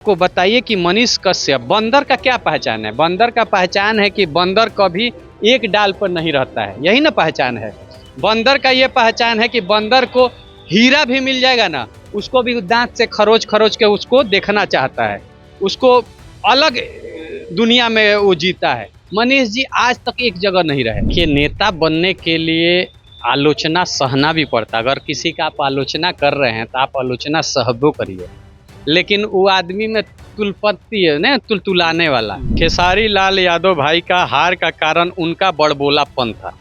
को बताइए कि मनीष कश्यप बंदर का क्या पहचान है। बंदर का पहचान है कि बंदर कभी एक डाल पर नहीं रहता है, यही ना पहचान है। बंदर का ये पहचान है कि बंदर को हीरा भी मिल जाएगा ना, उसको भी दांत से खरोच खरोच के उसको देखना चाहता है, उसको अलग दुनिया में वो जीता है। मनीष जी आज तक एक जगह नहीं रहे कि नेता बनने के लिए आलोचना सहना भी पड़ता। अगर किसी का आप आलोचना कर रहे हैं तो आप आलोचना सहबो करिए, लेकिन वो आदमी में तुलपत्ती है ना, तुलतुलाने वाला। खेसारी लाल यादव भाई का हार का कारण उनका बड़बोलापन था।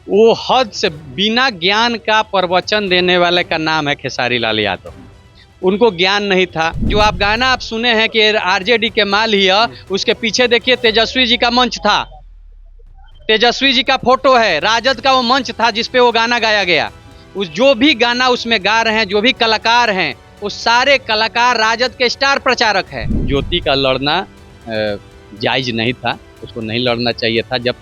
वो हद से बिना ज्ञान का प्रवचन देने वाले का नाम है खेसारी लाल यादव। उनको ज्ञान नहीं था। जो आप गाना आप सुने हैं कि आरजेडी के माल ही है, उसके पीछे देखिए तेजस्वी जी का मंच था, तेजस्वी जी का फोटो है, राजद का वो मंच था जिसपे वो गाना गाया गया। उस जो भी गाना उसमें गा रहे हैं, जो भी कलाकार हैं, वो सारे कलाकार राजद के स्टार प्रचारक हैं। ज्योति का लड़ना जायज नहीं था, उसको नहीं लड़ना चाहिए था। जब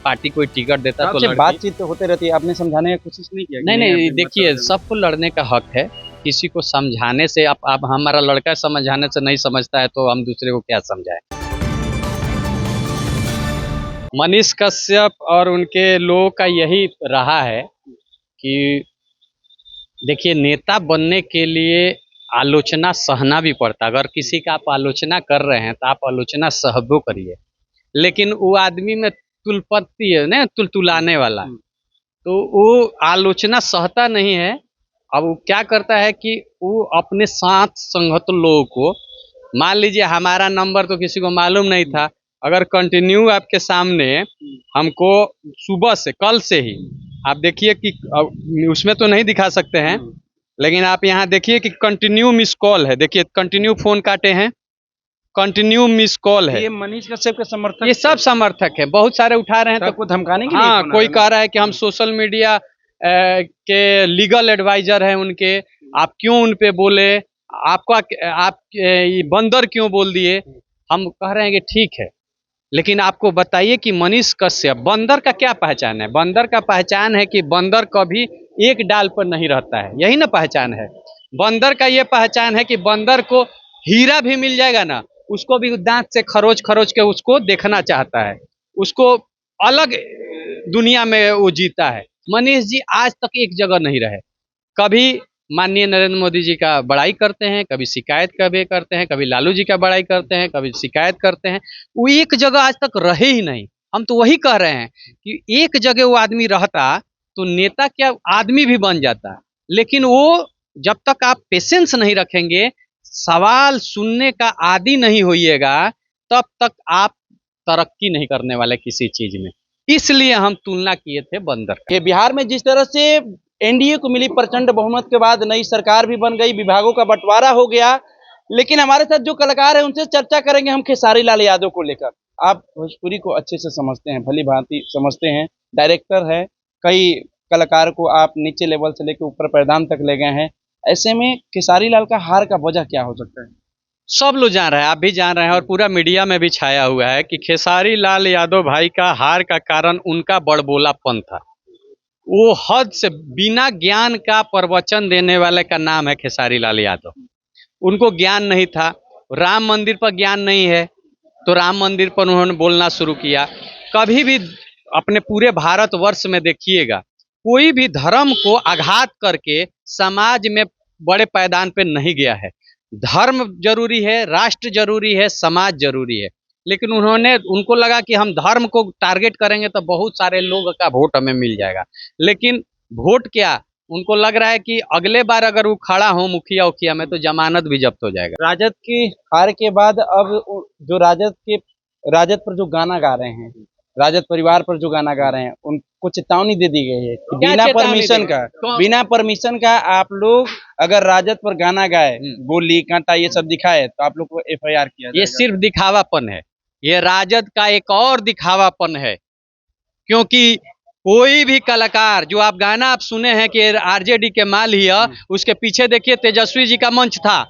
पार्टी कोई टिकट देता तो बातचीत तो होते रहती है, आपने समझाने की कोशिश नहीं किया? नहीं, देखिए सबको लड़ने का हक है। किसी को समझाने से आप हमारा लड़का समझाने से नहीं समझता है तो हम दूसरे को क्या समझाएं। मनीष कश्यप और उनके लोगों का यही रहा है कि देखिए नेता बनने के लिए आलोचना सहना भी पड़ता। अगर किसी का आप आलोचना कर रहे हैं तो आप आलोचना सहबो करिए, लेकिन वो आदमी में तुलपत्ती है ना, तुलतुलाने वाला, तो वो आलोचना सहता नहीं है। अब वो क्या करता है कि वो अपने साथ संगत लोगों को, मान लीजिए हमारा नंबर तो किसी को मालूम नहीं था, अगर कंटिन्यू आपके सामने हमको सुबह से कल से ही आप देखिए कि उसमें तो नहीं दिखा सकते हैं, लेकिन आप यहाँ देखिए कि कंटिन्यू मिस कॉल है। देखिए कंटिन्यू फोन काटे हैं, कंटिन्यू मिस कॉल है। ये मनीष कश्यप के समर्थक, ये सब समर्थक है, बहुत सारे उठा रहे हैं। तो धमकाने के हाँ, लिए कोई कह रहा है कि हम सोशल मीडिया के लीगल एडवाइजर हैं उनके, आप क्यों उन पे बोले, आप ये बंदर क्यों बोल दिए। हम कह रहे हैं कि ठीक है, लेकिन आपको बताइए कि मनीष कश्यप बंदर का क्या पहचान है। बंदर का पहचान है कि बंदर कभी एक डाल पर नहीं रहता है, यही ना पहचान है। बंदर का ये पहचान है कि बंदर को हीरा भी मिल जाएगा ना, उसको भी दांत से खरोच खरोच के उसको देखना चाहता है, उसको अलग दुनिया में वो जीता है। मनीष जी आज तक एक जगह नहीं रहे। कभी माननीय नरेंद्र मोदी जी का बड़ाई करते हैं, कभी शिकायत कभी करते हैं, कभी लालू जी का बड़ाई करते हैं, कभी शिकायत करते हैं। वो एक जगह आज तक रहे ही नहीं। हम तो वही कह रहे हैं कि एक जगह वो आदमी रहता तो नेता क्या आदमी भी बन जाता। लेकिन वो जब तक आप पेशेंस नहीं रखेंगे, सवाल सुनने का आदी नहीं होइएगा, तब तक आप तरक्की नहीं करने वाले किसी चीज में। इसलिए हम तुलना किए थे बंदर का। ये बिहार में जिस तरह से एनडीए को मिली प्रचंड बहुमत के बाद नई सरकार भी बन गई, विभागों का बंटवारा हो गया, लेकिन हमारे साथ जो कलाकार हैं उनसे चर्चा करेंगे हम खेसारी लाल यादव को लेकर। आप भोजपुरी को अच्छे से समझते हैं, भली भांति समझते हैं, डायरेक्टर है, कई कलाकार को आप नीचे लेवल से लेकर ऊपर पैदान तक ले गए हैं। ऐसे में खेसारी लाल का हार का वजह क्या हो सकता है? सब लोग जान रहे हैं, आप भी जान रहे हैं, और पूरा मीडिया में भी छाया हुआ है कि खेसारी लाल यादव भाई का हार का कारण उनका बड़बोलापन था। वो हद से बिना ज्ञान का प्रवचन देने वाले का नाम है खेसारी लाल यादव। उनको ज्ञान नहीं था, राम मंदिर पर ज्ञान नहीं है, तो राम मंदिर पर उन्होंने बोलना शुरू किया। कभी भी अपने पूरे भारतवर्ष में देखिएगा, कोई भी धर्म को आघात करके समाज में बड़े पैदान पे नहीं गया है। धर्म जरूरी है, राष्ट्र जरूरी है, समाज जरूरी है, लेकिन उनको लगा कि हम धर्म को टारगेट करेंगे तो बहुत सारे लोग का वोट हमें मिल जाएगा। लेकिन वोट क्या, उनको लग रहा है कि अगले बार अगर वो खड़ा हो मुखिया उखिया में तो जमानत भी जब्त हो जाएगा। राजद की हार के बाद अब जो राजद पर जो गाना गा रहे हैं, राजद परिवार पर जो गाना गा रहे हैं, उनको चेतावनी दे दी गई है कि बिना परमिशन का आप लोग अगर राजद पर गाना गाए, गोली कांटा ये सब दिखाए तो आप लोग को एफआईआर किया जाएगा। ये सिर्फ दिखावापन है, ये राजद का एक और दिखावापन है। क्योंकि कोई भी कलाकार, जो आप गाना आप सुने हैं कि आरजेडी के माल ही है, उसके पीछे देखिए तेजस्वी जी का मंच था,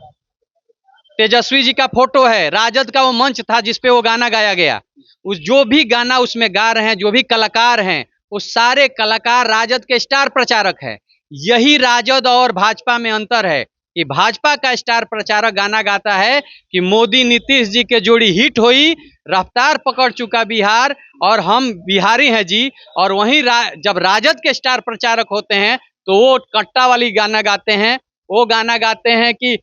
तेजस्वी जी का फोटो है, राजद का वो मंच था जिसपे वो गाना गाया गया। उस जो भी गाना उसमें गा रहे हैं, जो भी कलाकार हैं, वो सारे कलाकार राजद के स्टार प्रचारक हैं। यही राजद और भाजपा में अंतर है कि भाजपा का स्टार प्रचारक गाना गाता है कि मोदी नीतीश जी के जोड़ी हिट हुई, रफ्तार पकड़ चुका बिहार और हम बिहारी हैं जी। और वहीं जब राजद के स्टार प्रचारक होते हैं तो वो कट्टा वाली गाना गाते हैं, वो गाना गाते हैं कि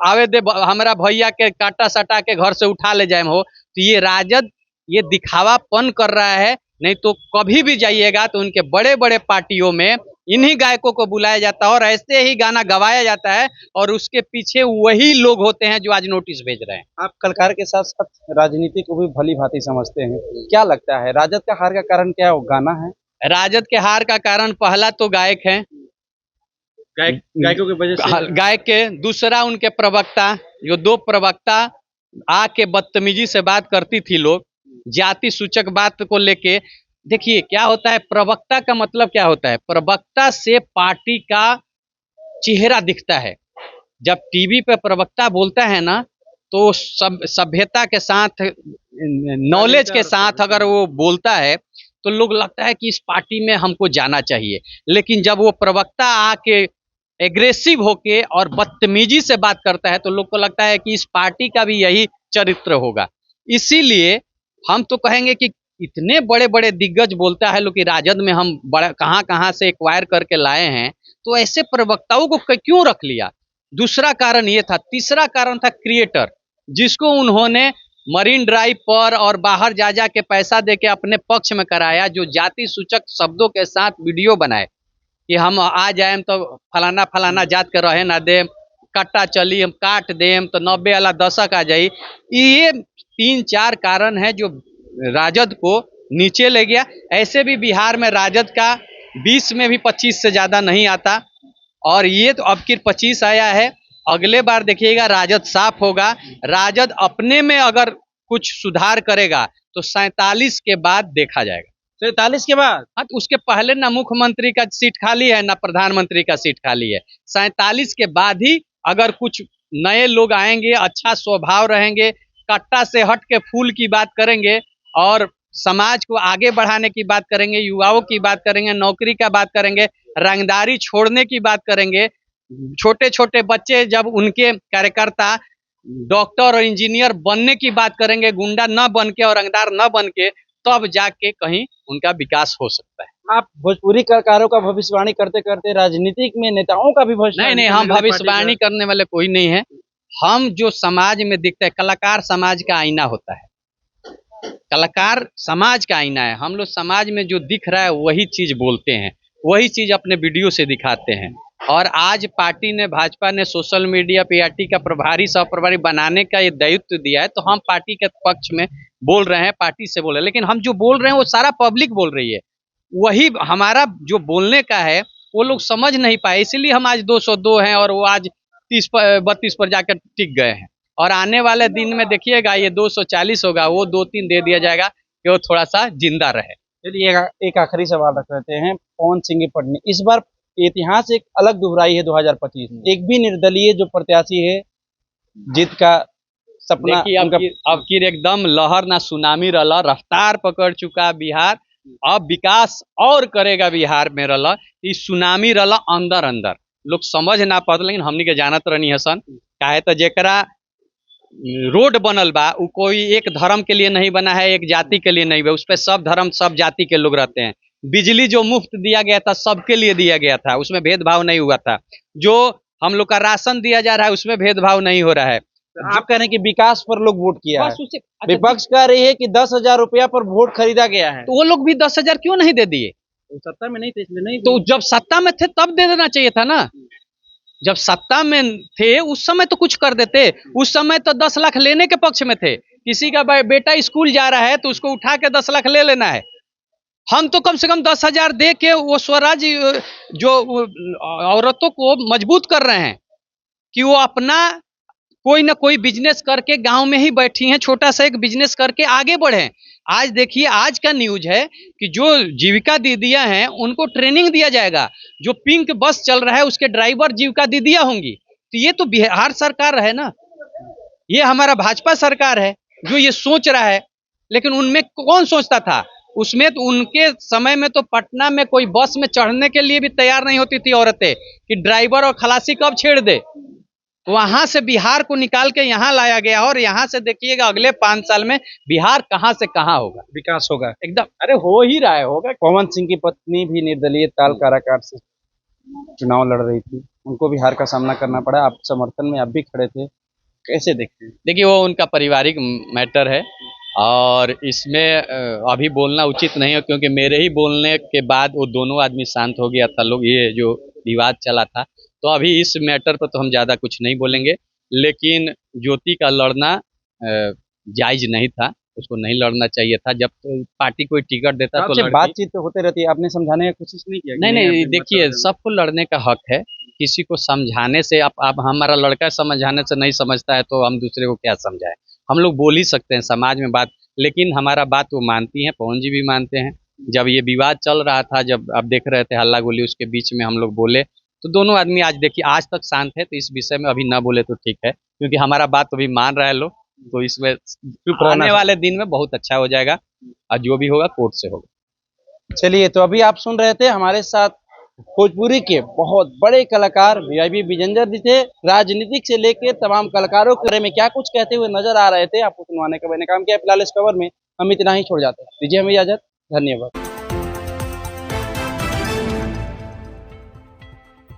आवे दे हमारा भैया के काटा सटा के घर से उठा ले जाए हो। तो ये राजद ये दिखावापन कर रहा है। नहीं तो कभी भी जाइएगा तो उनके बड़े बड़े पार्टियों में इन्हीं गायकों को बुलाया जाता है और ऐसे ही गाना गवाया जाता है और उसके पीछे वही लोग होते हैं जो आज नोटिस भेज रहे हैं। आप कलाकार के साथ साथ राजनीति को भी भली भांति समझते हैं, क्या लगता है राजद का हार का कारण क्या है? वो गाना है? राजद के हार का कारण पहला तो गायक है, गायकों की वजह से गायक के, दूसरा उनके प्रवक्ता, जो दो प्रवक्ता आके बदतमीजी से बात करती थी लोग जाति सूचक बात को लेके। देखिए क्या होता है, प्रवक्ता का मतलब क्या होता है, प्रवक्ता से पार्टी का चेहरा दिखता है। जब टीवी पे प्रवक्ता बोलता है ना तो सभ्यता के साथ, नॉलेज के साथ अगर वो बोलता है तो लोग लगता है कि इस पार्टी में हमको जाना चाहिए। लेकिन जब वो प्रवक्ता आके एग्रेसिव होके और बदतमीजी से बात करता है तो लोग को लगता है कि इस पार्टी का भी यही चरित्र होगा। इसीलिए हम तो कहेंगे कि इतने बड़े बड़े दिग्गज बोलता है लोग कि राजद में हम बड़ा कहाँ से एक्वायर करके लाए हैं, तो ऐसे प्रवक्ताओं को क्यों रख लिया? दूसरा कारण ये था। तीसरा कारण था क्रिएटर, जिसको उन्होंने मरीन ड्राइव पर और बाहर जा के पैसा दे के अपने पक्ष में कराया, जो जाति सूचक शब्दों के साथ वीडियो बनाए कि हम आ जाए तो फलाना फलाना जात के रहे ना दे, कट्टा चली हम काट देम तो 90 वाला दशक आ जाई। ये 3-4 कारण है जो राजद को नीचे ले गया। ऐसे भी बिहार में राजद का 20 में भी 25 से ज्यादा नहीं आता और ये तो अब की 25 आया है। अगले बार देखिएगा राजद साफ होगा। राजद अपने में अगर कुछ सुधार करेगा तो 47 के बाद देखा जाएगा। 47 के बाद? हाँ, तो उसके पहले ना मुख्यमंत्री का सीट खाली है ना प्रधानमंत्री का सीट खाली है। 47 के बाद ही अगर कुछ नए लोग आएंगे, अच्छा स्वभाव रहेंगे, कट्टा से हट के फूल की बात करेंगे और समाज को आगे बढ़ाने की बात करेंगे, युवाओं की बात करेंगे, नौकरी का बात करेंगे, रंगदारी छोड़ने की बात करेंगे। छोटे छोटे बच्चे जब उनके कार्यकर्ता डॉक्टर और इंजीनियर बनने की बात करेंगे, गुंडा न बन के और रंगदार न बन के, तब जाके कहीं उनका विकास हो सकता है। आप भोजपुरी कलाकारों का भविष्यवाणी करते करते राजनीतिक में नेताओं का भी भविष्यवाणी? नहीं, हम भविष्यवाणी करने वाले कोई नहीं है। हम जो समाज में दिखता है, कलाकार समाज का आईना होता है, कलाकार समाज का आईना है। हम लोग समाज में जो दिख रहा है वही चीज बोलते हैं, वही चीज अपने वीडियो से दिखाते हैं। और आज पार्टी ने, भाजपा ने सोशल मीडिया पार्टी का प्रभारी सह प्रभारी बनाने का ये दायित्व दिया है, तो हम पार्टी के पक्ष में बोल रहे हैं, पार्टी से बोल रहे हैं। लेकिन हम जो बोल रहे हैं वो सारा पब्लिक बोल रही है, वही हमारा जो बोलने का है वो लोग समझ नहीं पाए। इसीलिए हम आज 202 हैं और वो आज 30-32 पर जाकर टिक गए हैं। और आने वाले दिन में देखिएगा ये 240 होगा, वो 2-3 दे दिया जाएगा कि वो थोड़ा सा जिंदा रहे। चलिए एक आखिरी सवाल रख लेते हैं। पवन सिंह की पत्नी इस बार इतिहास एक अलग दोहराई है 2025 में। एक भी निर्दलीय जो प्रत्याशी है जीत का सपना। अब की एकदम लहर ना सुनामी रला, रफ्तार पकड़ चुका बिहार। अब विकास और करेगा बिहार में रला, इस सुनामी रला अंदर अंदर लोग समझ ना पाते, लेकिन हमनी के जानत रहनी हसन। काहे तो जेकरा रोड बनल बा वो कोई एक धर्म के लिए नहीं बना है, एक जाति के लिए नहीं बा, उस पर सब धर्म सब जाति के लोग रहते हैं। बिजली जो मुफ्त दिया गया था सबके लिए दिया गया था, उसमें भेदभाव नहीं हुआ था। जो हम लोग का राशन दिया जा रहा है उसमें भेदभाव नहीं हो रहा है। आप कह रहे हैं कि विकास पर लोग वोट किया है, विपक्ष कह रही है कि 10,000 रुपया पर वोट खरीदा गया है। तो वो लोग भी 10,000 क्यों नहीं दे दिए? सत्ता में नहीं थे इसलिए नहीं। तो जब सत्ता में थे तब दे देना चाहिए था ना। जब सत्ता में थे उस समय तो कुछ कर देते। उस समय तो 10 लाख लेने के पक्ष में थे। किसी का बेटा स्कूल जा रहा है तो उसको उठा के 10 लाख ले लेना है। हम तो कम से कम 10,000 दे के वो स्वराज जो औरतों को मजबूत कर रहे हैं कि वो अपना कोई ना कोई बिजनेस करके गांव में ही बैठी हैं, छोटा सा एक बिजनेस करके आगे बढ़े। आज देखिए आज का न्यूज है कि जो जीविका दीदियां हैं उनको ट्रेनिंग दिया जाएगा। जो पिंक बस चल रहा है उसके ड्राइवर जीविका दीदियां होंगी। तो ये तो बिहार सरकार है ना, ये हमारा भाजपा सरकार है जो ये सोच रहा है। लेकिन उनमें कौन सोचता था? उसमें तो उनके समय में तो पटना में कोई बस में चढ़ने के लिए भी तैयार नहीं होती थी औरतें कि ड्राइवर और खलासी कब छेड़ दे। वहां से बिहार को निकाल के यहाँ लाया गया और यहाँ से देखिएगा अगले 5 साल में बिहार कहाँ से कहाँ होगा, विकास होगा। एकदम। अरे हो ही रहा है, होगा। पवन सिंह की पत्नी भी निर्दलीय ताल काराकाट से चुनाव लड़ रही थी, उनको भी हार का सामना करना पड़ा। आप समर्थन में आप भी खड़े थे, कैसे देखते हैं? देखिए वो उनका पारिवारिक मैटर है और इसमें अभी बोलना उचित नहीं है, क्योंकि मेरे ही बोलने के बाद वो दोनों आदमी शांत हो गया था। लोग ये जो विवाद चला था, तो अभी इस मैटर पर तो हम ज़्यादा कुछ नहीं बोलेंगे। लेकिन ज्योति का लड़ना जायज़ नहीं था, उसको नहीं लड़ना चाहिए था। जब पार्टी कोई टिकट देता तो लड़ती। बातचीत तो होते रहती है, आपने समझाने की कोशिश नहीं किया? नहीं, देखिए सबको लड़ने का हक है। किसी को समझाने से आप हमारा लड़का समझाने से नहीं समझता है तो हम दूसरे को क्या समझाएं। हम लोग बोल ही सकते हैं समाज में बात, लेकिन हमारा बात वो मानती हैं, पवन जी भी मानते हैं। जब ये विवाद चल रहा था, जब आप देख रहे थे हल्ला गुल्ली, उसके बीच में हम लोग बोले तो दोनों आदमी आज देखिए आज तक शांत है। तो इस विषय में अभी ना बोले तो ठीक है, क्योंकि हमारा बात अभी मान रहा है लोग। तो इसमें आने वाले दिन में बहुत अच्छा हो जाएगा और जो भी होगा कोर्ट से होगा। चलिए, तो अभी आप सुन रहे थे हमारे साथ भोजपुरी के बहुत बड़े कलाकार वीआईपी विजेंदर जी थे। राजनीतिक से लेके तमाम कलाकारों के बारे में क्या कुछ कहते हुए नजर आ रहे थे, आपको सुनवाने का मैंने काम किया। फिलहाल इस खबर में हम इतना ही छोड़ जाते हैं। दीजिए हमें इजाजत। धन्यवाद।